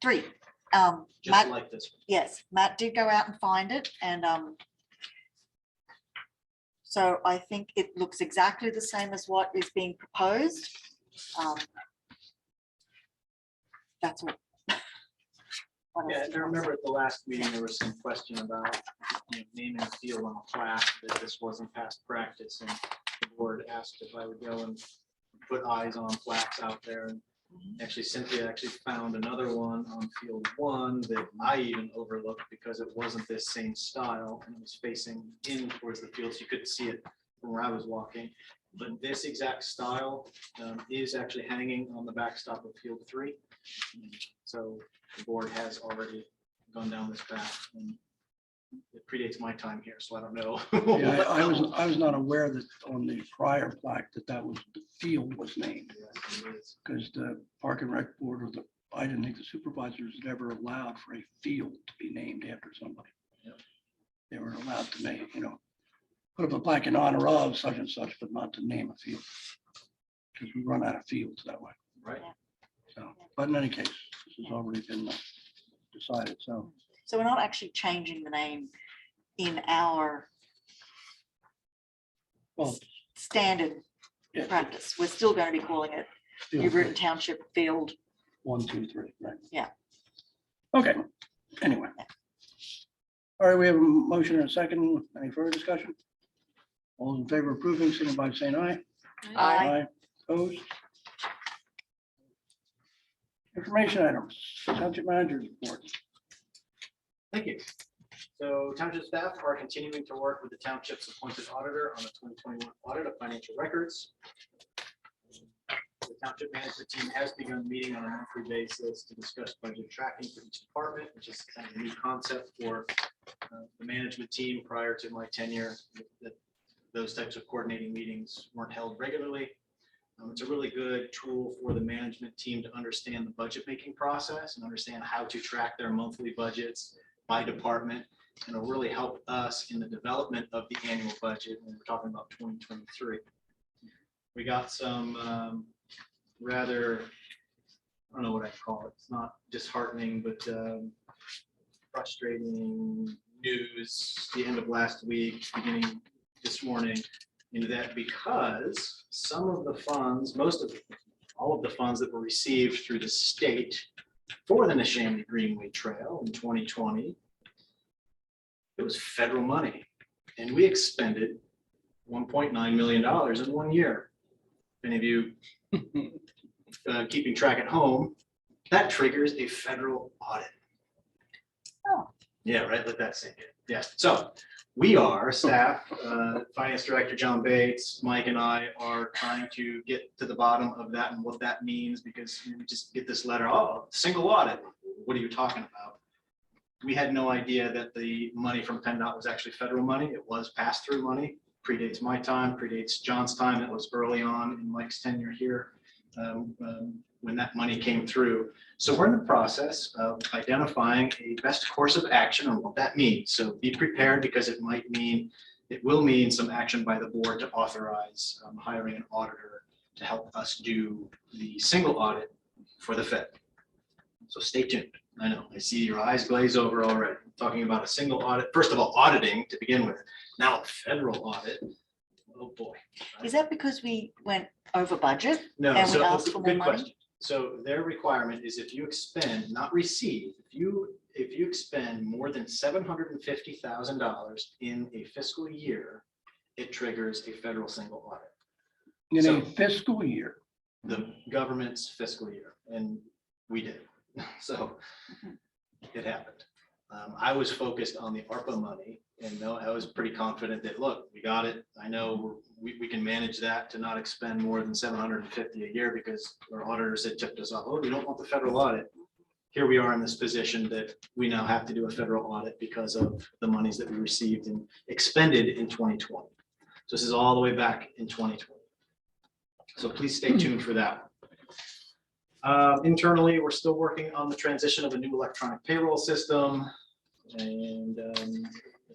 3? Just Matt, like this. yes, Matt did go out and find it, and so I think it looks exactly the same as what is being proposed. That's all. What else Yeah, do and you I want to remember at the last meeting, there was some question about, naming the field on a plaque, that this wasn't past practice, and the board asked if I would go and put eyes on plaques out there, and actually Cynthia found another one on field 1 that I even overlooked because it wasn't this same style, and it was facing in towards the field, so you couldn't see it from where I was walking. But this exact style is actually hanging on the backstop of field 3. So the board has already gone down this path, and it predates my time here, so I don't know. Yeah, I was not aware that on the prior plaque that was, the field was named, Yes, it is. because the Park and Rec Board I didn't think the supervisors had ever allowed for a field to be named after somebody. Yep. They were allowed to make, put up a plaque in honor of such and such, but not to name a field. Because we run out of fields that way. Right. So, but in any case, this has already been decided, so. So we're not actually changing the name in our Well, standard yeah, practice. We're still going to be calling it New field Britain Township Field. 1, 2, 3, right? Yeah. Okay, anyway. All right, we have a motion and a second. Any further discussion? All in favor of approving, signify by saying aye. Aye. Opposed? Information items, Township Manager's report. Thank you. So township staff are continuing to work with the township's appointed auditor on the 2021 audit of financial records. The township management team has begun meeting on a monthly basis to discuss budget tracking for each department, which is kind of a new concept for the management team. Prior to my tenure, those types of coordinating meetings weren't held regularly. It's a really good tool for the management team to understand the budget making process and understand how to track their monthly budgets by department. And it'll really help us in the development of the annual budget when we're talking about 2023. We got some rather, I don't know what I'd call it. It's not disheartening, but frustrating news the end of last week, beginning this morning, that because some of the funds, all of the funds that were received through the state for the Neshaminy Greenway Trail in 2020, it was federal money, and we expended $1.9 million in 1 year. If any of you keeping track at home, that triggers a federal audit. Oh. Yeah, right. Let that sink in. Yeah. So we are staff, Finance Director John Bates, Mike, and I are trying to get to the bottom of that and what that means, because we just get this letter. Oh, single audit. What are you talking about? We had no idea that the money from PennDOT was actually federal money. It was pass-through money. Predates my time, predates John's time. It was early on in Mike's tenure here when that money came through. So we're in the process of identifying a best course of action on what that means. So be prepared, because it will mean some action by the board to authorize hiring an auditor to help us do the single audit for the Fed. So stay tuned. I know, I see your eyes glaze over already. I'm talking about a single audit. First of all, auditing to begin with. Now a federal audit. Oh boy. Is that because we went over budget? No, And we so asked for more good money? question. So their requirement is if you expend, not receive, if you expend more than $750,000 in a fiscal year, it triggers a federal single audit. In So- a fiscal year. The government's fiscal year, and we did. So it happened. I was focused on the ARPA money, and no, I was pretty confident that, look, we got it. I know we can manage that to not expend more than $750 a year, because our auditors had tipped us off. Oh, we don't want the federal audit. Here we are in this position that we now have to do a federal audit because of the monies that we received and expended in 2020. So this is all the way back in 2020. So please stay tuned for that. Internally, we're still working on the transition of a new electronic payroll system, and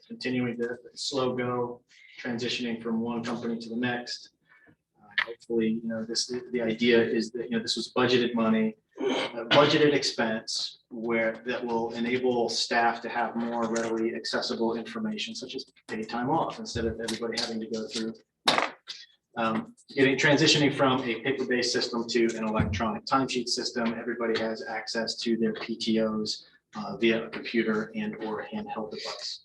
continuing the slow go, transitioning from one company to the next. hopefully, the idea is that, this was budgeted money, budgeted expense where that will enable staff to have more readily accessible information such as paid time off instead of everybody having to go through transitioning from a paper-based system to an electronic timesheet system. Everybody has access to their PTOs via a computer and or handheld device.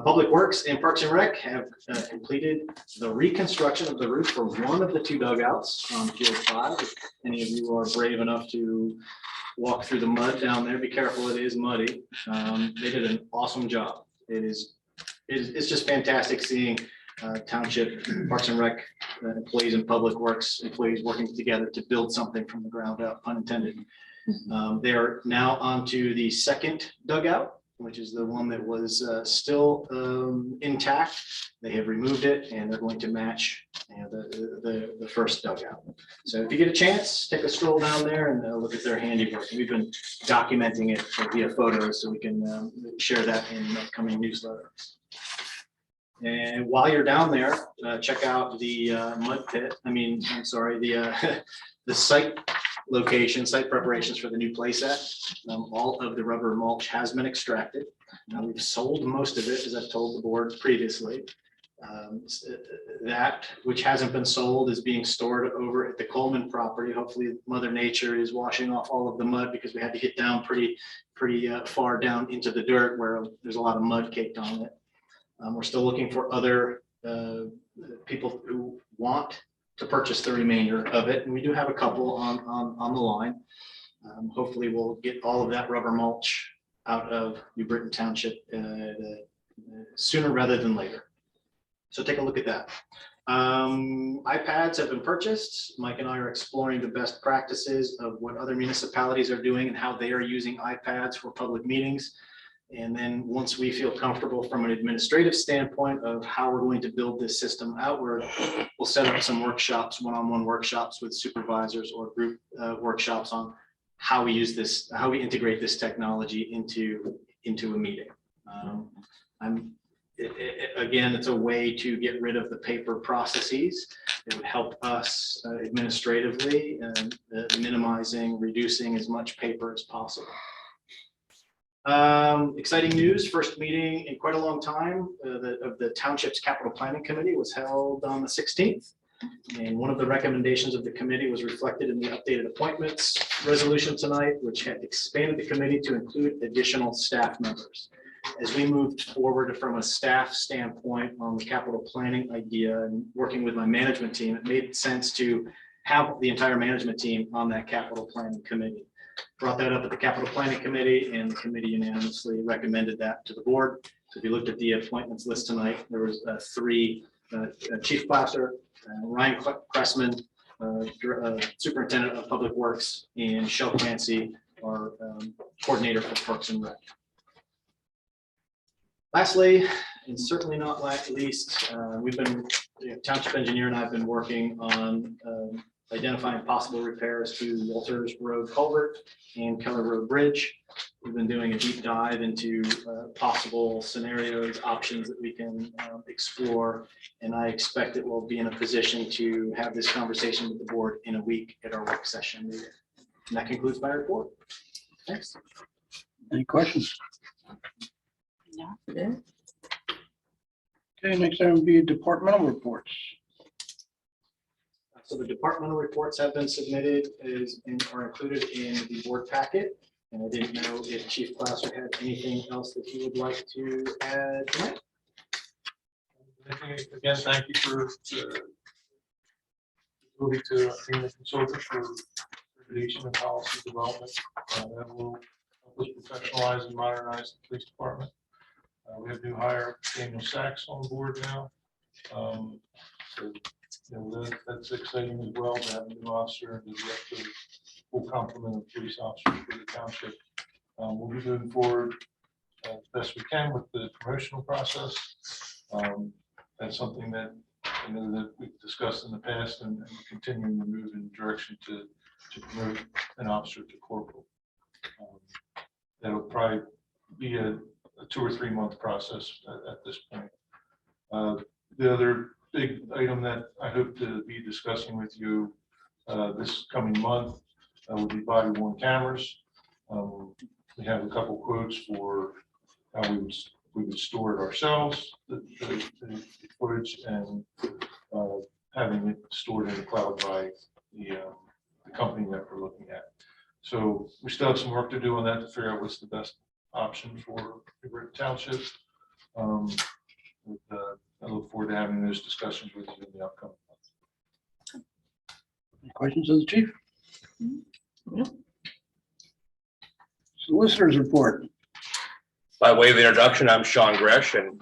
Public Works and Parks and Rec have completed the reconstruction of the roof for one of the two dugouts on Field 5. If any of you are brave enough to walk through the mud down there, be careful, it is muddy. They did an awesome job. It's just fantastic seeing Township, Parks and Rec employees and Public Works employees working together to build something from the ground up, pun intended. They are now onto the second dugout, which is the one that was still intact. They have removed it and they're going to match the first dugout. So if you get a chance, take a stroll down there and look at their handiwork. We've been documenting it via photos so we can share that in an upcoming newsletter. And while you're down there, check out the mud pit. The site location, site preparations for the new playset. All of the rubber mulch has been extracted. Now we've sold most of it, as I've told the board previously. That which hasn't been sold is being stored over at the Coleman property. Hopefully Mother Nature is washing off all of the mud because we had to get down pretty far down into the dirt where there's a lot of mud caked on it. We're still looking for other people who want to purchase the remainder of it. And we do have a couple on the line. Hopefully we'll get all of that rubber mulch out of New Britain Township sooner rather than later. So take a look at that. iPads have been purchased. Mike and I are exploring the best practices of what other municipalities are doing and how they are using iPads for public meetings. And then once we feel comfortable from an administrative standpoint of how we're going to build this system outward, we'll set up some workshops, one-on-one workshops with supervisors or group workshops on how we use this, how we integrate this technology into a meeting. Again, it's a way to get rid of the paper processes. It would help us administratively and minimizing, reducing as much paper as possible. Exciting news, first meeting in quite a long time of the Township's Capital Planning Committee was held on the 16th. And one of the recommendations of the committee was reflected in the updated appointments resolution tonight, which had expanded the committee to include additional staff members. As we moved forward from a staff standpoint on the capital planning idea and working with my management team, it made sense to have the entire management team on that capital planning committee. Brought that up at the capital planning committee and the committee unanimously recommended that to the board. So if you looked at the appointments list tonight, there was three, Chief Plaster, Ryan Cressman, Superintendent of Public Works, and Shel Clancy, our coordinator for Parks and Rec. Lastly, and certainly not least, we've been, Township engineer and I have been working on identifying possible repairs to Walters Road Culvert and Keller Road Bridge. We've been doing a deep dive into possible scenarios, options that we can explore, and I expect that we'll be in a position to have this conversation with the board in a week at our work session meeting. And that concludes my report. Thanks. Any questions? Yeah. Okay, next item will be departmental reports. So the departmental reports have been submitted and are included in the board packet. And I didn't know if Chief Placer had anything else that he would like to add tonight. Again, thank you for moving to being a consultant for litigation and policy development. That will help us professionalize and modernize the police department. We have new hire Daniel Sachs on board now. So that's exciting as well to have a new officer and to get the full complement of police officers for the township. We'll be moving forward as best we can with the promotional process. That's something that I know that we've discussed in the past and continuing to move in the direction to promote an officer to corporal. That'll probably be a 2 or 3 month process at this point. The other big item that I hope to be discussing with you this coming month would be body worn cameras. We have a couple quotes for how we would store it ourselves, the footage, and having it stored in the cloud by the company that we're looking at. So we still have some work to do on that to figure out what's the best option for the township. I look forward to having those discussions with you in the upcoming month. Any questions of the chief? No. Solicitors report. By way of introduction, I'm Sean Gresh, and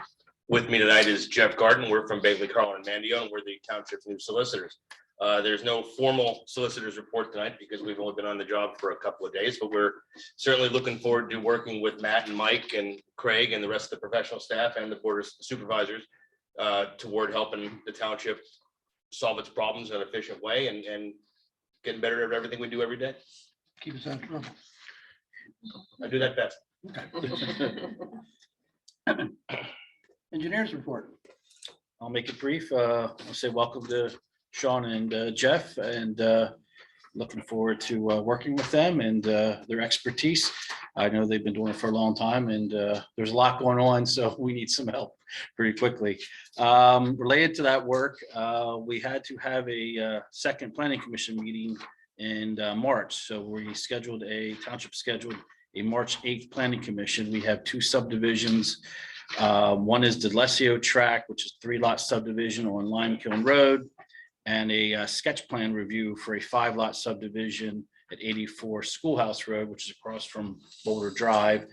with me tonight is Jeff Garden. We're from Bagley, Carlin, and Mandio, and we're the township's new solicitors. There's no formal solicitors report tonight because we've only been on the job for a couple of days, but we're certainly looking forward to working with Matt and Mike and Craig and the rest of the professional staff and the board of supervisors toward helping the township solve its problems in an efficient way and getting better at everything we do every day. Keep us out of trouble. I do that best. Engineers report. I'll make it brief. I'll say welcome to Sean and Jeff, and looking forward to working with them and their expertise. I know they've been doing it for a long time, and there's a lot going on, so we need some help pretty quickly. Related to that work, we had to have a second planning commission meeting in March. So we scheduled township scheduled a March 8th planning commission. We have two subdivisions. One is the Delesio tract, which is 3-lot subdivision on Lime Kiln Road, and a sketch plan review for a 5-lot subdivision at 84 Schoolhouse Road, which is across from Boulder Drive.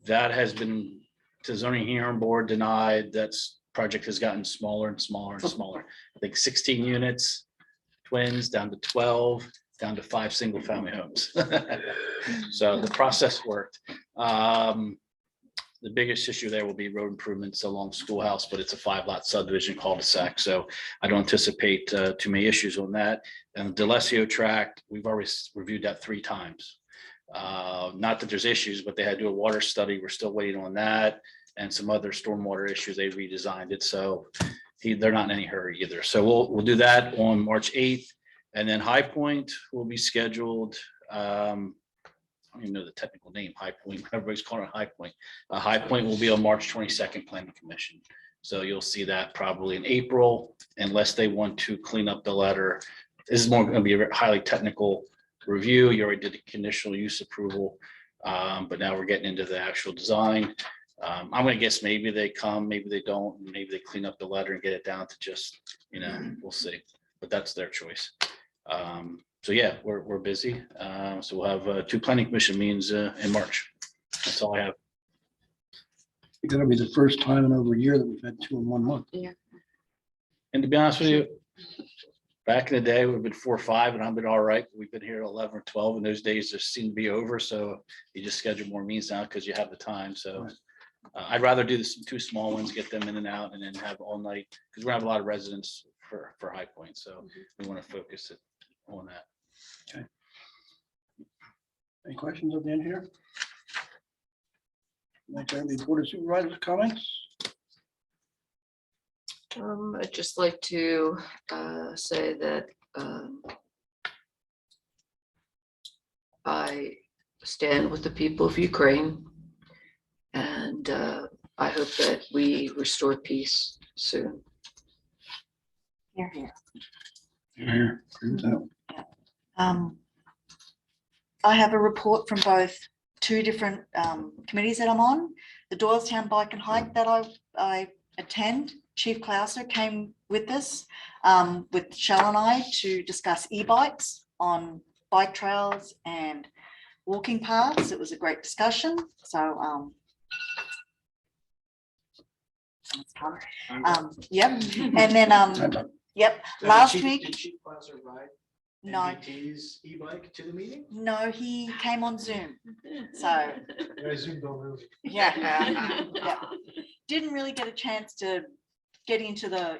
That has been to zoning hearing board denied. That's project has gotten smaller and smaller and smaller. I think 16 units, twins, down to 12, down to 5 single-family homes. So the process worked. The biggest issue there will be road improvements along Schoolhouse, but it's a 5-lot subdivision cul-de-sac, so I don't anticipate too many issues on that. And Delesio tract, we've already reviewed that 3 times. Not that there's issues, but they had to do a water study. We're still waiting on that, and some other stormwater issues. They redesigned it, so they're not in any hurry either. So we'll do that on March 8th, and then High Point will be scheduled. I don't even know the technical name, High Point, everybody's calling it High Point. High Point will be on March 22nd planning commission. So you'll see that probably in April, unless they want to clean up the letter. This is more going to be a highly technical review. You already did the conditional use approval, but now we're getting into the actual design. I'm going to guess maybe they come, maybe they don't, maybe they clean up the letter and get it down to just, we'll see, but that's their choice. So yeah, we're busy. So we'll have 2 planning commission meetings in March. That's all I have. It's gonna be the first time in over a year that we've had 2 in 1 month. Yeah. And to be honest with you, back in the day, we've been 4 or 5 and I've been all right. We've been here 11 or 12 and those days just seem to be over. So you just schedule more meetings now because you have the time. So I'd rather do this 2 small ones, get them in and out, and then have all night, because we have a lot of residents for High Point. So we want to focus it on that. Okay. Any questions of the engineer? Next, the board of supervisors comments. I'd just like to say that I stand with the people of Ukraine, and I hope that we restore peace soon. Here, here. Here, agree with that. I have a report from both 2 different committees that I'm on. The Doylestown Bike and Hike that I attend, Chief Clouser came with us with Shell and I to discuss e-bikes on bike trails and walking paths. It was a great discussion. So yep. And then yep, last week. Did Chief Clouser ride No, MBT's e-bike to the meeting? no, he came on Zoom. So I zoomed over. yeah, yeah. Didn't really get a chance to get into the,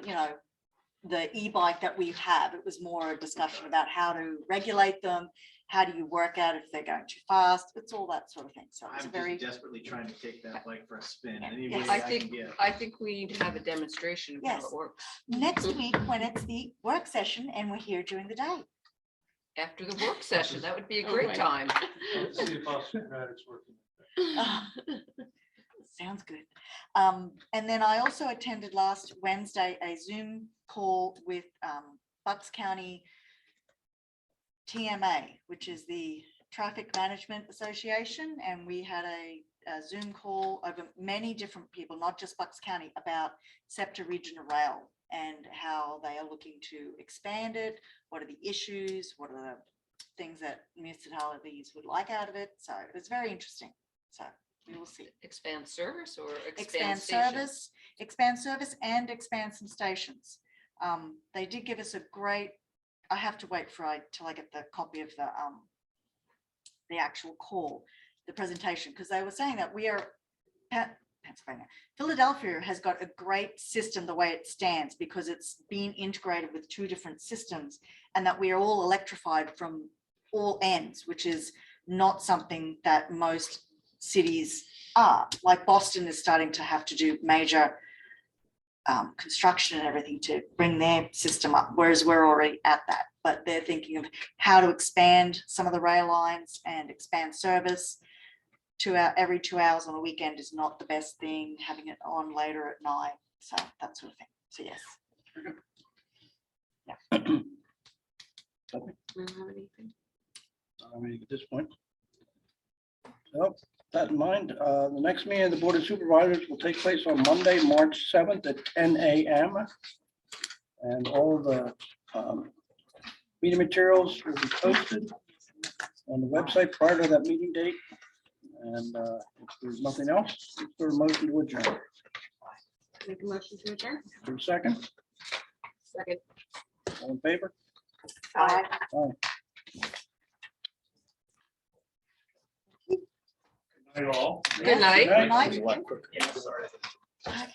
the e-bike that we have. It was more a discussion about how to regulate them. How do you work out if they're going too fast? It's all that sort of thing. So it's I'm very, just desperately trying to take that bike for a spin. Yeah. Any Yes. way I I can think, get. I think we need to have a demonstration of how Yes. it works next week when it's the work session and we're here during the day. after the work session. That would be a Oh, great right. time. Let's see if Oscar-Matic's working. Sounds good. And then I also attended last Wednesday a Zoom call with Bucks County TMA, which is the Traffic Management Association, and we had a Zoom call over many different people, not just Bucks County, about SEPTA Regional Rail and how they are looking to expand it. What are the issues? What are the things that municipalities would like out of it? So it was very interesting. So we will see. Expand service or Expand station? service and expand some stations. They did give us a great, I have to wait till I get the copy of the actual call, the presentation, because they were saying that we are, Pennsylvania, Philadelphia has got a great system the way it stands because it's been integrated with 2 different systems, and that we are all electrified from all ends, which is not something that most cities are. Like Boston is starting to have to do major construction and everything to bring their system up, whereas we're already at that. But they're thinking of how to expand some of the rail lines and expand service. Every 2 hours on a weekend is not the best thing, having it on later at night, so that sort of thing. So yes. I mean, at this point. So, that in mind, the next meeting of the Board of Supervisors will take place on Monday, March 7th at 10 a.m. And all the meeting materials will be posted on the website prior to that meeting date. And if there's nothing else, is there a motion to adjourn? Make a motion to adjourn. Is there a second? Second. All in favor? Bye. Aye. Night all. Good night. Good night. Bye.